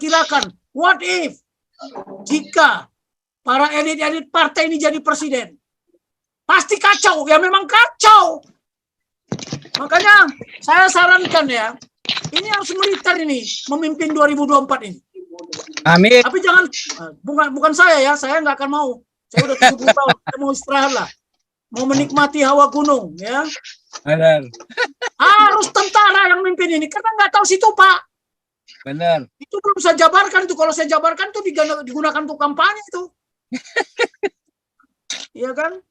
memperkirakan, what if jika para elit-elit partai ini jadi presiden? Pasti kacau, ya memang kacau. Makanya saya sarankan ya, ini harus militer ini, memimpin 2024 ini. Amin. Tapi jangan, bukan saya ya, saya nggak akan mau. Saya udah 70 tahun, saya mau istirahat lah. Mau menikmati hawa gunung, ya. Benar. Harus tentara yang mimpin ini, karena nggak tahu situ Pak. Benar. Itu belum saya jabarkan tuh. Kalau saya jabarkan tuh digunakan untuk kampanye itu. Iya kan?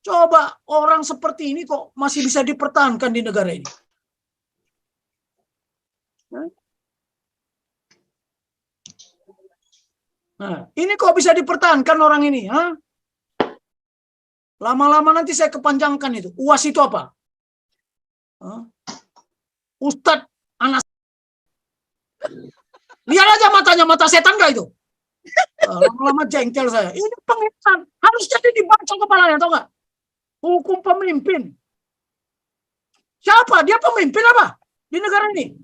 Coba orang seperti ini kok masih bisa dipertahankan di negara ini. Nah, ini kok bisa dipertahankan orang ini? Hah? Lama-lama nanti saya kepanjangkan itu. UAS itu apa? Ustadz Anas. Lihat aja matanya, mata setan gak itu? Lama-lama jengkel saya. Ini penginginan. Harus jadi dibaca kepalanya, tau gak? Hukum pemimpin. Siapa? Dia pemimpin apa? Di negara ini.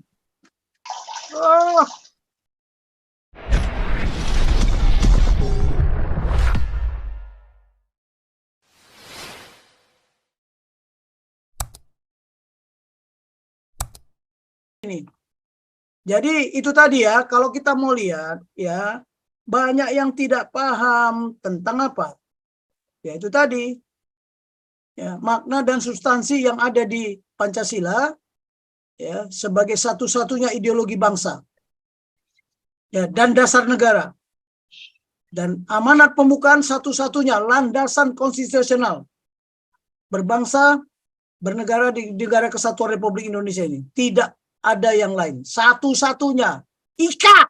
Ini. Jadi itu tadi ya, kalau kita mau lihat ya, banyak yang tidak paham tentang apa? Ya itu tadi. Ya, makna dan substansi yang ada di Pancasila ya sebagai satu-satunya ideologi bangsa. Ya, dan dasar negara. Dan amanat pembukaan satu-satunya landasan konstitusional berbangsa, bernegara di negara kesatuan Republik Indonesia ini. Tidak ada yang lain. Satu-satunya. IKA.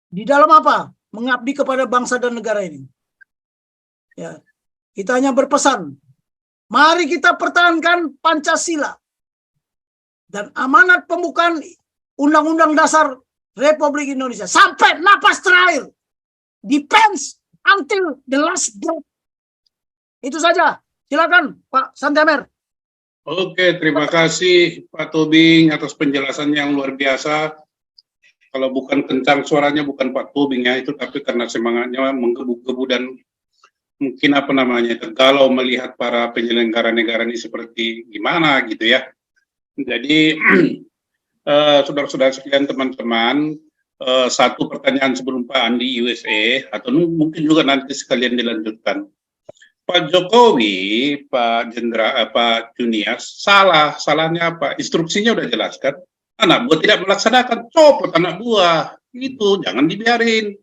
Di dalam apa? Mengabdi kepada bangsa dan negara ini. Ya. Kita hanya berpesan. Mari kita pertahankan Pancasila. Dan amanat pembukaan Undang-Undang Dasar Republik Indonesia. Sampai napas terakhir. Defense until the last breath. Itu saja. Silakan Pak Santiamer. Oke, terima kasih Pak Tobing atas penjelasan yang luar biasa. Kalau bukan kencang suaranya bukan Pak Tobing ya, itu tapi karena semangatnya menggebu-gebu dan mungkin apa namanya, kalau melihat para penyelenggara negara ini seperti gimana gitu ya. Jadi saudara-saudara sekalian, teman-teman, satu pertanyaan sebelum Pak Andi USA atau mungkin juga nanti sekalian dilanjutkan. Pak Jokowi, Pak Junias, salahnya apa? Instruksinya udah jelaskan. Anak buah tidak melaksanakan, copot anak buah. Itu jangan dibiarin.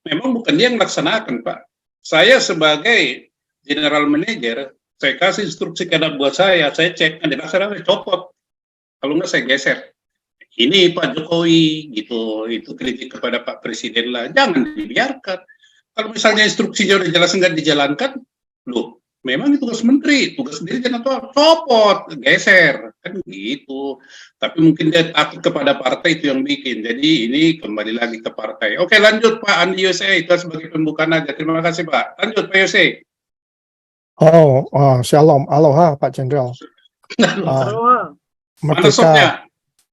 Memang bukan dia yang melaksanakan, Pak. Saya sebagai general manager, saya kasih instruksi ke anak buah saya cek, ada dilaksanakan, copot. Kalau enggak saya geser. Ini Pak Jokowi, gitu. Itu kritik kepada Pak Presiden lah. Jangan dibiarkan. Kalau misalnya instruksinya udah jelas nggak dijalankan, loh, memang itu tugas menteri, tugas sendiri jangan copot, geser, kan gitu. Tapi mungkin dia takut kepada partai, itu yang bikin. Jadi ini kembali lagi ke partai. Oke, lanjut Pak Andi USA, itu sebagai pembukaan aja. Terima kasih Pak. Lanjut Pak USA. Shalom, aloha Pak Jenderal.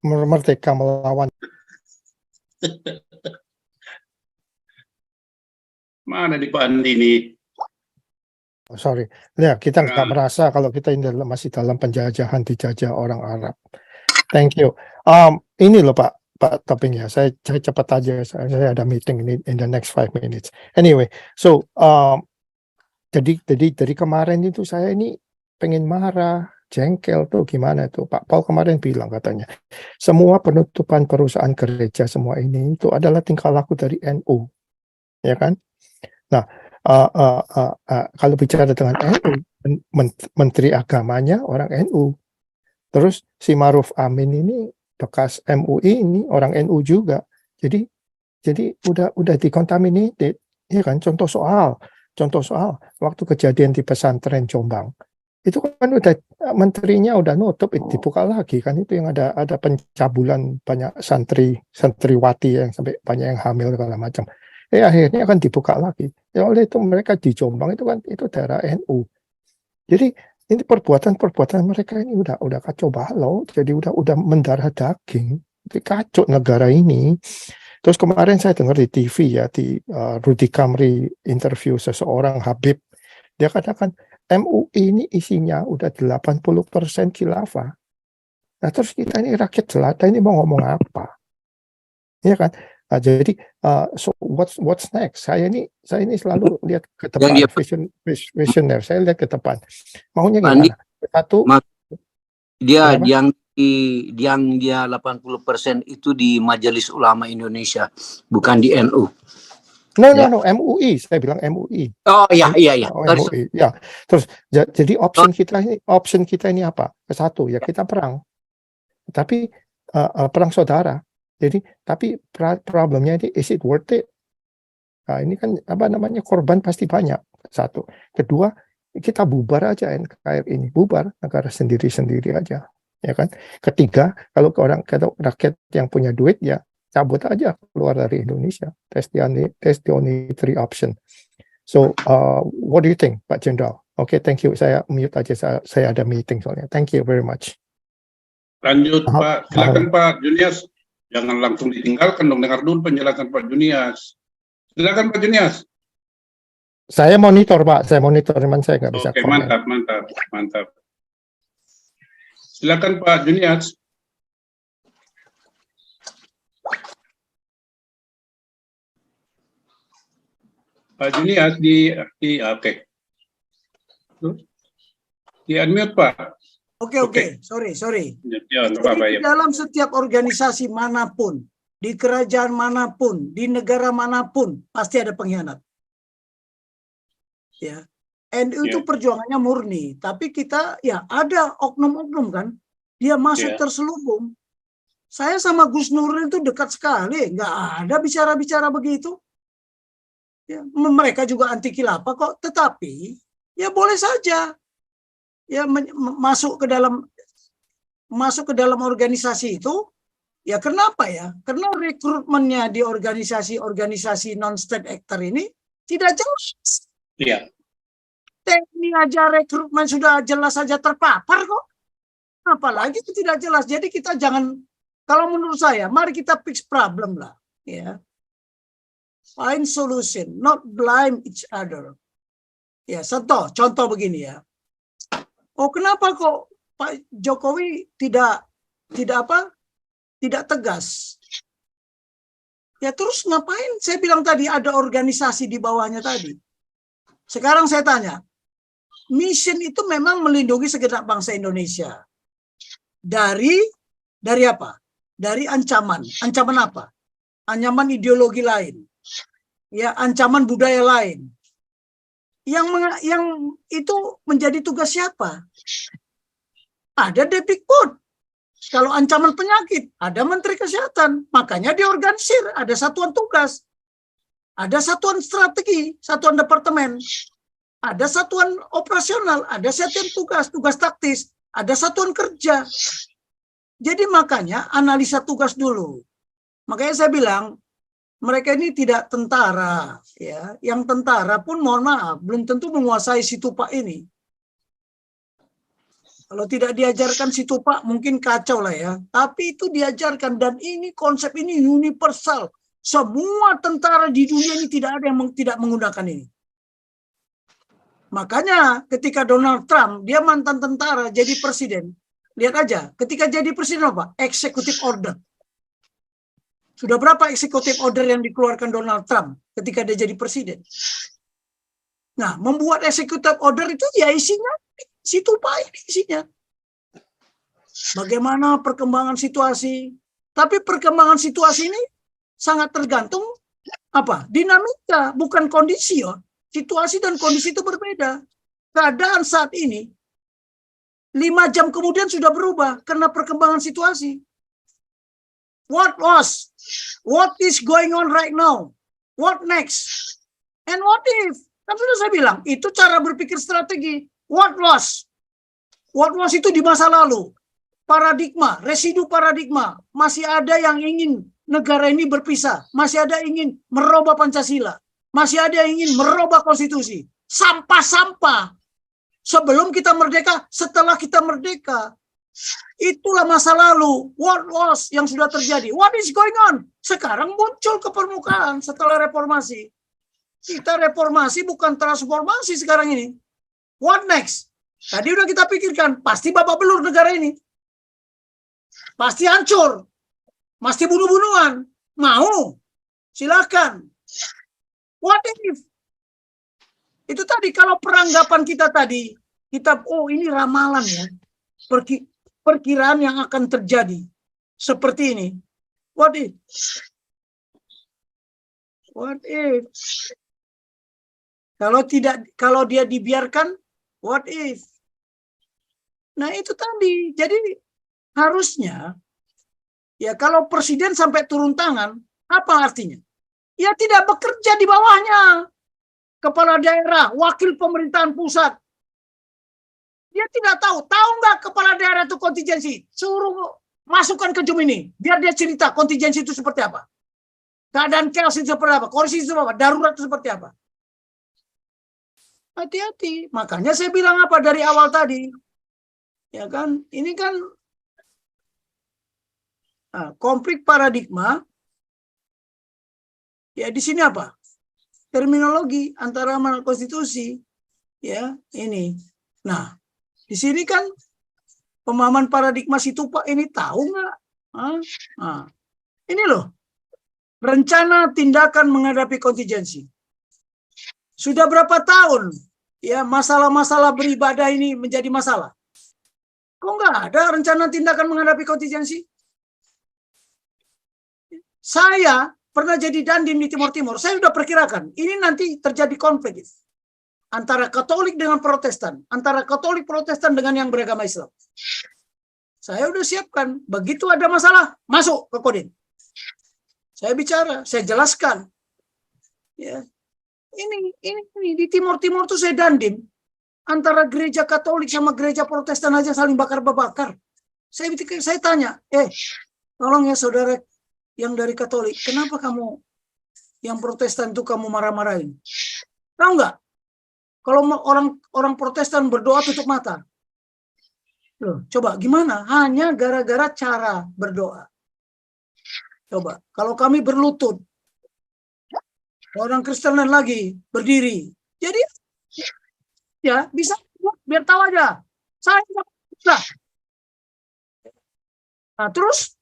Merdeka melawan. Mana di Pak Andi ini? Sorry, ya kita nggak merasa kalau kita ini masih dalam penjajahan, dijajah orang Arab. Thank you. Ini loh Pak Toping ya, saya cepat aja, saya ada meeting ini in the next 5 minutes. Anyway, so jadi dari kemarin itu saya ini pengen marah, jengkel tuh gimana tuh Pak Paul kemarin bilang katanya semua penutupan perusahaan gereja semua ini itu adalah tingkah laku dari NU, ya kan? Nah. Kalau bicara dengan NU, menteri agamanya orang NU, terus si Maruf Amin ini bekas MUI ini orang NU juga, jadi udah dikontaminated, ya kan? Contoh soal waktu kejadian di pesantren Jombang, itu kan udah menterinya udah nutup, dibuka lagi kan, itu yang ada pencabulan banyak santriwati yang sampai banyak yang hamil segala macam. Akhirnya akan dibuka lagi. Ya oleh itu mereka di Jombang itu kan itu daerah NU. Jadi ini perbuatan mereka ini udah kacau balau. Jadi udah mendarah daging kacau negara ini. Terus kemarin saya dengar di TV ya, di Rudy Kamri interview seseorang Habib, dia katakan MUI ini isinya udah 80% khilafah. Nah terus kita ini rakyat jelata ini mau ngomong apa? Iya kan? Nah, jadi so what's next? Saya ini selalu lihat ke depan, visioner. Saya lihat ke depan. Maunya gimana? Satu, dia kenapa? yang dia 80% itu di Majelis Ulama Indonesia, bukan di NU. No, MUI. Saya bilang MUI. Oh iya. Oh, MUI. Ya. Terus jadi option kita ini apa? Satu ya kita perang. Tapi perang saudara. Jadi tapi problemnya ini is it worth it? Nah, ini kan korban pasti banyak. Satu. Kedua, kita bubar aja NKRI ini, bubar negara sendiri-sendiri aja. Ya kan? Ketiga, kalau rakyat yang punya duit ya cabut aja keluar dari Indonesia. That's the only three option. So, what do you think, Pak Jenderal? Oke, thank you. Saya mute aja. Saya ada meeting soalnya. Thank you very much. Lanjut Pak, silakan Pak Junias. Jangan langsung ditinggalkan dong, dengar dulu penjelasan Pak Junias. Silakan Pak Junias. Saya monitor Pak, teman saya nggak bisa. Oke, komen. mantap. Silakan Pak Junias. Pak Junias oke. Di unmute Pak. Oke. Sorry. Ya, nggak apa-apa ya. Dalam setiap organisasi manapun, di kerajaan manapun, di negara manapun, pasti ada pengkhianat. Ya. NU itu perjuangannya murni, tapi kita ya ada oknum-oknum kan, dia masuk terselubung. Saya sama Gus Nuril itu dekat sekali, nggak ada bicara-bicara begitu. Ya, mereka juga anti khilafah kok, tetapi ya boleh saja ya masuk ke dalam organisasi itu. Ya kenapa ya? Karena rekrutmennya di organisasi non-state actor ini tidak jelas. Iya. TNI aja rekrutmen sudah jelas saja terpapar kok. Apalagi itu tidak jelas. Jadi kita jangan, kalau menurut saya, mari kita fix problem lah. Ya. Find solution, not blame each other. Ya, contoh begini ya. Oh, kenapa kok Pak Jokowi tidak tegas? Ya terus ngapain? Saya bilang tadi ada organisasi di bawahnya tadi. Sekarang saya tanya, mission itu memang melindungi segenap bangsa Indonesia dari apa? Dari ancaman. Ancaman apa? Ancaman ideologi lain. Ya, ancaman budaya lain. Yang itu menjadi tugas siapa? Ada Depdikbud. Kalau ancaman penyakit, ada Menteri Kesehatan. Makanya diorganisir, ada satuan tugas. Ada satuan strategi, satuan departemen. Ada satuan operasional, ada satuan tugas taktis, ada satuan kerja. Jadi makanya analisa tugas dulu. Makanya saya bilang, mereka ini tidak tentara, ya. Yang tentara pun mohon maaf belum tentu menguasai situpak ini. Kalau tidak diajarkan situpak mungkin kacau lah ya. Tapi itu diajarkan dan ini konsep ini universal. Semua tentara di dunia ini tidak ada yang tidak menggunakan ini. Makanya ketika Donald Trump dia mantan tentara jadi presiden, lihat aja ketika jadi presiden apa? Executive order. Sudah berapa executive order yang dikeluarkan Donald Trump ketika dia jadi presiden? Nah, membuat executive order itu ya isinya situpak ini isinya. Bagaimana perkembangan situasi? Tapi perkembangan situasi ini sangat tergantung apa? Dinamika, bukan kondisi ya. Situasi dan kondisi itu berbeda. Keadaan saat ini 5 jam kemudian sudah berubah karena perkembangan situasi. What is going on right now? What next? And what if? Kan sudah saya bilang, itu cara berpikir strategi. What was itu di masa lalu. Paradigma, residu paradigma. Masih ada yang ingin negara ini berpisah. Masih ada yang ingin merubah Pancasila. Masih ada yang ingin merubah konstitusi. Sampah-sampah. Sebelum kita merdeka, setelah kita merdeka. Itulah masa lalu. What was yang sudah terjadi? What is going on? Sekarang muncul ke permukaan setelah reformasi. Kita reformasi bukan transformasi sekarang ini. What next? Tadi udah kita pikirkan, pasti babak belur negara ini. Pasti hancur. Pasti bunuh-bunuhan. Mau? Silakan. What if? Itu tadi, kalau peranggapan kita tadi, kita, oh ini ramalan ya. Perkiraan yang akan terjadi. Seperti ini. What if? What if? Kalau dia dibiarkan, what if? Nah itu tadi. Jadi harusnya, ya kalau presiden sampai turun tangan, apa artinya? Ya tidak bekerja di bawahnya. Kepala daerah, wakil pemerintahan pusat. Dia tidak tahu. Tahu nggak kepala daerah itu kontingensi? Suruh masukkan ke Zoom ini. Biar dia cerita kontingensi itu seperti apa. Keadaan chaos itu seperti apa. Kondisi itu apa. Darurat itu seperti apa. Hati-hati. Makanya saya bilang apa dari awal tadi. Ya kan. Ini kan konflik paradigma. Ya di sini apa? Terminologi antara amanat konstitusi, ya ini. Nah, di sini kan pemahaman paradigma situ Pak ini tahu nggak? Ini loh, rencana tindakan menghadapi kontingensi. Sudah berapa tahun ya masalah-masalah beribadah ini menjadi masalah? Kok nggak ada rencana tindakan menghadapi kontingensi? Saya pernah jadi dandim di Timur Timur, saya sudah perkirakan ini nanti terjadi konflik antara Katolik dengan Protestan, antara Katolik Protestan dengan yang beragama Islam. Saya sudah siapkan, begitu ada masalah masuk ke Kodim. Saya bicara, saya jelaskan. Ya, ini di Timur Timur tuh saya dandim antara gereja Katolik sama gereja Protestan aja saling bakar-bakar. Saya tanya, tolong ya saudara yang dari Katolik, kenapa kamu yang Protestan itu kamu marah-marahin? Tahu nggak? Kalau orang Protestan berdoa tutup mata. Loh, coba gimana? Hanya gara-gara cara berdoa. Coba, kalau kami berlutut, orang Kristen lagi berdiri. Jadi, ya bisa biar tahu aja. Saya bisa. Nah, terus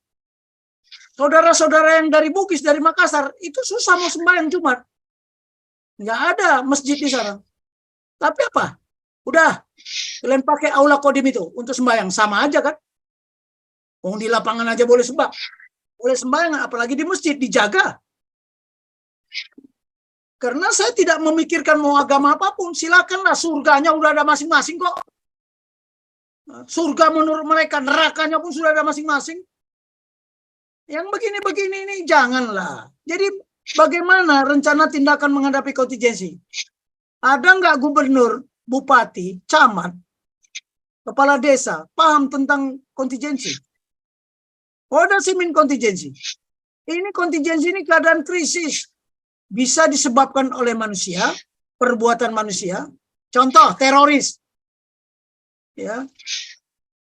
saudara-saudara yang dari Bugis, dari Makassar, itu susah mau sembahyang Jumat. Nggak ada masjid di sana. Tapi apa? Udah, kalian pakai aula Kodim itu untuk sembahyang. Sama aja kan? Di lapangan aja boleh sembah. Boleh sembahyang, apalagi di masjid, dijaga. Karena saya tidak memikirkan mau agama apapun. Silakanlah, surganya udah ada masing-masing kok. Surga menurut mereka, nerakanya pun sudah ada masing-masing. Yang begini-begini ini janganlah. Jadi bagaimana rencana tindakan menghadapi kontingensi? Ada nggak gubernur, bupati, camat, kepala desa paham tentang kontingensi? What does it mean kontingensi? Ini kontingensi ini keadaan krisis. Bisa disebabkan oleh manusia, perbuatan manusia. Contoh, teroris. Ya.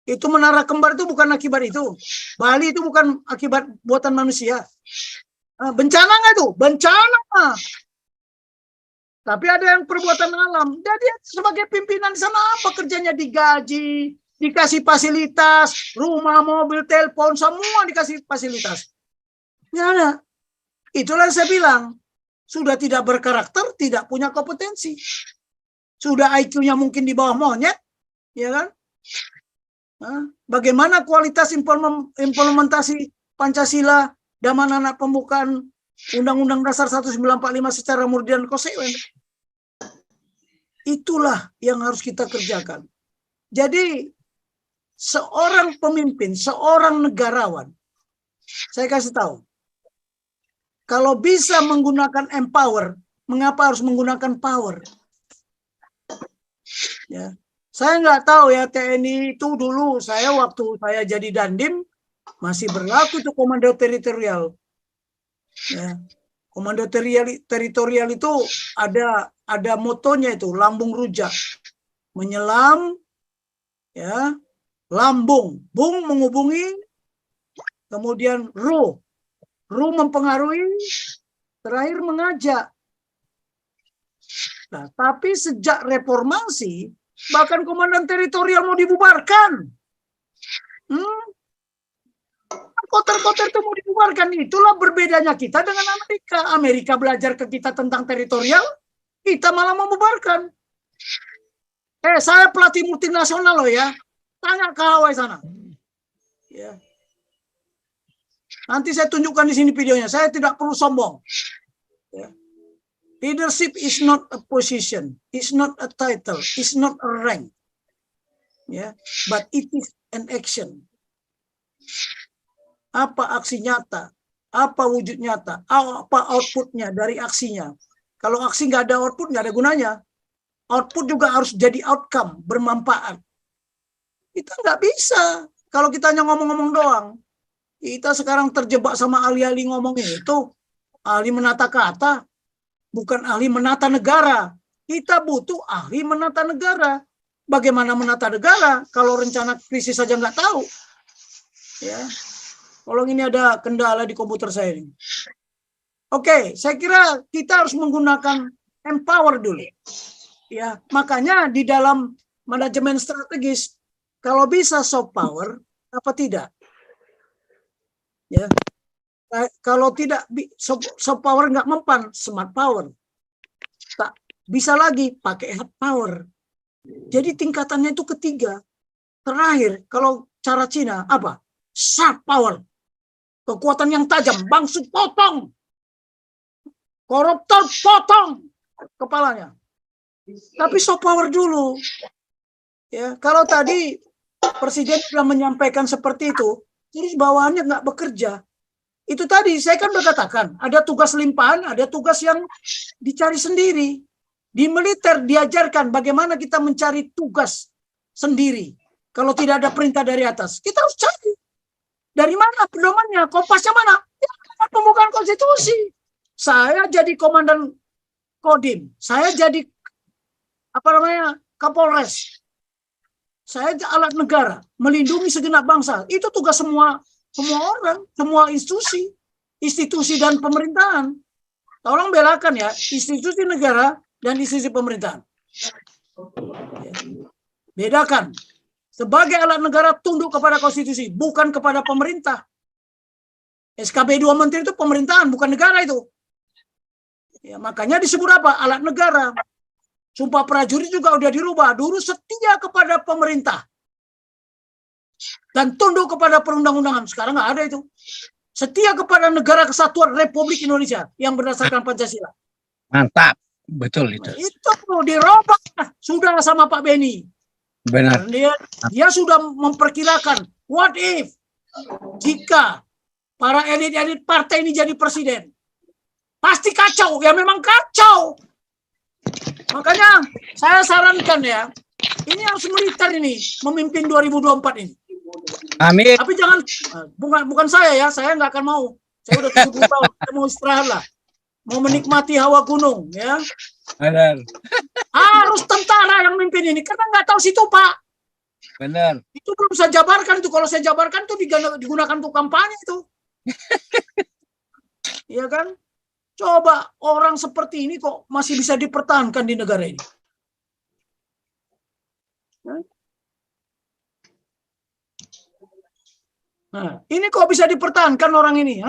Itu menara kembar itu bukan akibat itu. Bali itu bukan akibat buatan manusia. Bencana nggak tuh? Bencana. Tapi ada yang perbuatan alam. Jadi sebagai pimpinan di sana apa kerjanya? Digaji, dikasih fasilitas, rumah, mobil, telepon, semua dikasih fasilitas. Ya ada. Itulah yang saya bilang. Sudah tidak berkarakter, tidak punya kompetensi. Sudah IQ-nya mungkin di bawah monyet. Ya kan? Bagaimana kualitas implementasi Pancasila dan anak pembukaan Undang-Undang Dasar 1945 secara murni dan konsekuen. Itulah yang harus kita kerjakan. Jadi seorang pemimpin, seorang negarawan, saya kasih tahu, kalau bisa menggunakan empower, mengapa harus menggunakan power? Ya. Saya nggak tahu ya, TNI itu dulu waktu saya jadi dandim masih berlaku itu komando teritorial. Ya. Komando teritorial itu ada motonya itu lambung rujak, menyelam, ya, lambung, bung menghubungi, kemudian ru mempengaruhi, terakhir mengajak. Nah, tapi sejak reformasi, bahkan komandan teritorial mau dibubarkan. Koter-koter itu mau dibubarkan. Itulah berbedanya kita dengan Amerika. Amerika belajar ke kita tentang teritorial, kita malah membubarkan. Saya pelatih multinasional loh ya. Tanya ke Hawaii sana. Ya. Nanti saya tunjukkan di sini videonya. Saya tidak perlu sombong. Ya. Leadership is not a position, it's not a title, it's not a rank. Ya, but it is an action. Apa aksi nyata? Apa wujud nyata? Apa outputnya dari aksinya? Kalau aksi nggak ada output, nggak ada gunanya. Output juga harus jadi outcome, bermanfaat. Kita nggak bisa kalau kita hanya ngomong-ngomong doang. Kita sekarang terjebak sama ahli-ahli ngomong itu, ahli menata kata, bukan ahli menata negara. Kita butuh ahli menata negara. Bagaimana menata negara kalau rencana krisis saja nggak tahu? Ya, kalau ini ada kendala di komputer saya ini. Oke, saya kira kita harus menggunakan empower dulu. Ya, makanya di dalam manajemen strategis, kalau bisa soft power, apa tidak? Ya, kalau tidak soft power nggak mempan, smart power. Tak bisa lagi pakai hard power. Jadi tingkatannya itu ketiga. Terakhir, kalau cara Cina apa? Sharp power. Kekuatan yang tajam, bangsut potong. Koruptor potong kepalanya. Tapi soft power dulu. Ya, kalau tadi Presiden sudah menyampaikan seperti itu, terus bawahannya nggak bekerja. Itu tadi saya kan berkatakan, ada tugas limpahan, ada tugas yang dicari sendiri. Di militer diajarkan bagaimana kita mencari tugas sendiri. Kalau tidak ada perintah dari atas, kita harus cari. Dari mana pedomannya, kompasnya mana? Ya, pembukaan konstitusi. Saya jadi komandan Kodim, saya jadi Kapolres. Saya alat negara, melindungi segenap bangsa. Itu tugas semua orang, semua institusi dan pemerintahan. Tolong belakan ya, institusi negara dan institusi pemerintahan. Bedakan. Sebagai alat negara tunduk kepada konstitusi, bukan kepada pemerintah. SKB 2 menteri itu pemerintahan, bukan negara itu. Ya, makanya disebut apa? Alat negara. Sumpah prajurit juga udah dirubah. Dulu setia kepada pemerintah dan tunduk kepada perundang-undangan. Sekarang nggak ada itu. Setia kepada negara kesatuan Republik Indonesia yang berdasarkan Pancasila. Mantap, betul itu. Itu dirubah sudah sama Pak Beni. Benar. Dia sudah memperkirakan what if jika para elit-elit partai ini jadi presiden. Pasti kacau, ya memang kacau. Makanya saya sarankan ya, ini harus militer ini memimpin 2024 ini. Amin. Tapi jangan, bukan saya ya, saya nggak akan mau. Saya udah 70 tahun, saya mau istirahat lah, mau menikmati hawa gunung ya. Benar. Harus tentara yang memimpin ini, karena nggak tahu situ Pak. Benar. Itu belum saya jabarkan itu. Kalau saya jabarkan itu digunakan untuk kampanye itu. Iya kan? Coba orang seperti ini kok masih bisa dipertahankan di negara ini. Nah, ini kok bisa dipertahankan orang ini?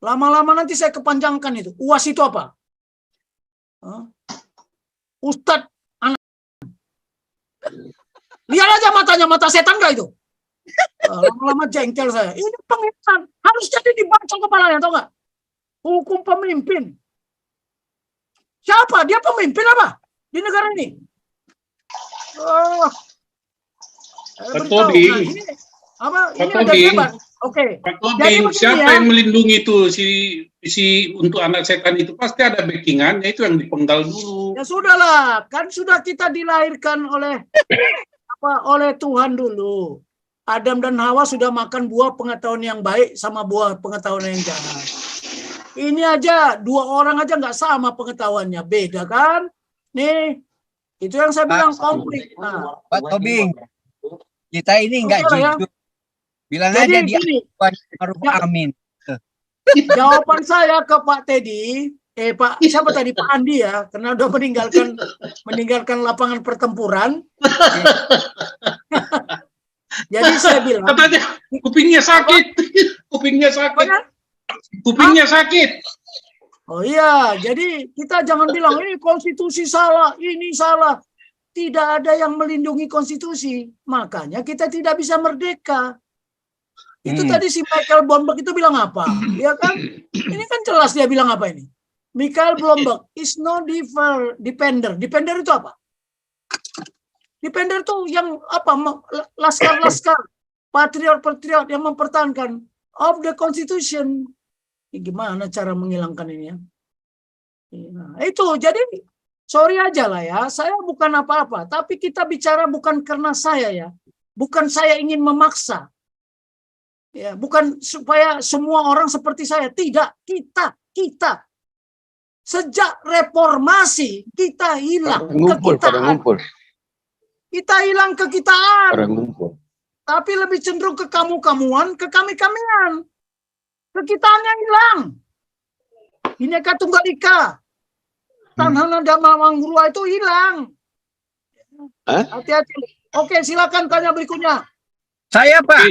Lama-lama nanti saya kepanjangkan itu. UAS itu apa? Ustadz anak. Lihat aja matanya, mata setan gak itu? Lama-lama jengkel saya. Ini pemimpin. Harus jadi dibaca kepalanya, tau gak? Hukum pemimpin. Siapa? Dia pemimpin apa? Di negara ini? Pak Tobing. Ini ada debat. Oke. Pak Tobing, siapa yang melindungi itu si untuk anak setan itu? Pasti ada backingannya, itu yang dipenggal dulu. Ya sudahlah, kan sudah kita dilahirkan oleh Tuhan dulu. Adam dan Hawa sudah makan buah pengetahuan yang baik sama buah pengetahuan yang jahat. Ini aja 2 orang aja nggak sama pengetahuannya, beda kan? Nih, itu yang saya bilang konflik. Nah, Pak Tobing, Kita ini enggak Saudara, ya. jujur. Bilang Jadi aja dia gini, Maruf Ya. Amin. jawaban saya ke Pak Teddy, Pak siapa tadi, Pak Andi ya, karena udah meninggalkan lapangan pertempuran. Jadi saya bilang, Katanya kupingnya sakit. Kupingnya sakit. pokoknya, Kupingnya sakit. oh iya, jadi kita jangan bilang ini konstitusi salah, ini salah. Tidak ada yang melindungi konstitusi, makanya kita tidak bisa merdeka. Itu tadi si Michael Bloomberg itu bilang apa? Ya kan? Ini kan jelas dia bilang apa ini? Michael Bloomberg is no defender. Defender itu apa? Defender itu yang apa? Laskar-laskar, patriot-patriot yang mempertahankan of the Constitution. Ini gimana cara menghilangkan ini ya? Nah, itu jadi sorry aja lah ya. Saya bukan apa-apa, tapi kita bicara bukan karena saya ya. Bukan saya ingin memaksa. Ya, bukan supaya semua orang seperti saya. Tidak, kita. Sejak reformasi kita hilang kekitaan. Kita hilang kekitaan. Tapi lebih cenderung ke kamu-kamuan, ke kami-kamian. Kekitaannya hilang. Bhinneka Tunggal Ika. Tanhana Dhamma Manggurua itu hilang. Hati-hati. Oke, silakan tanya berikutnya. Saya Pak,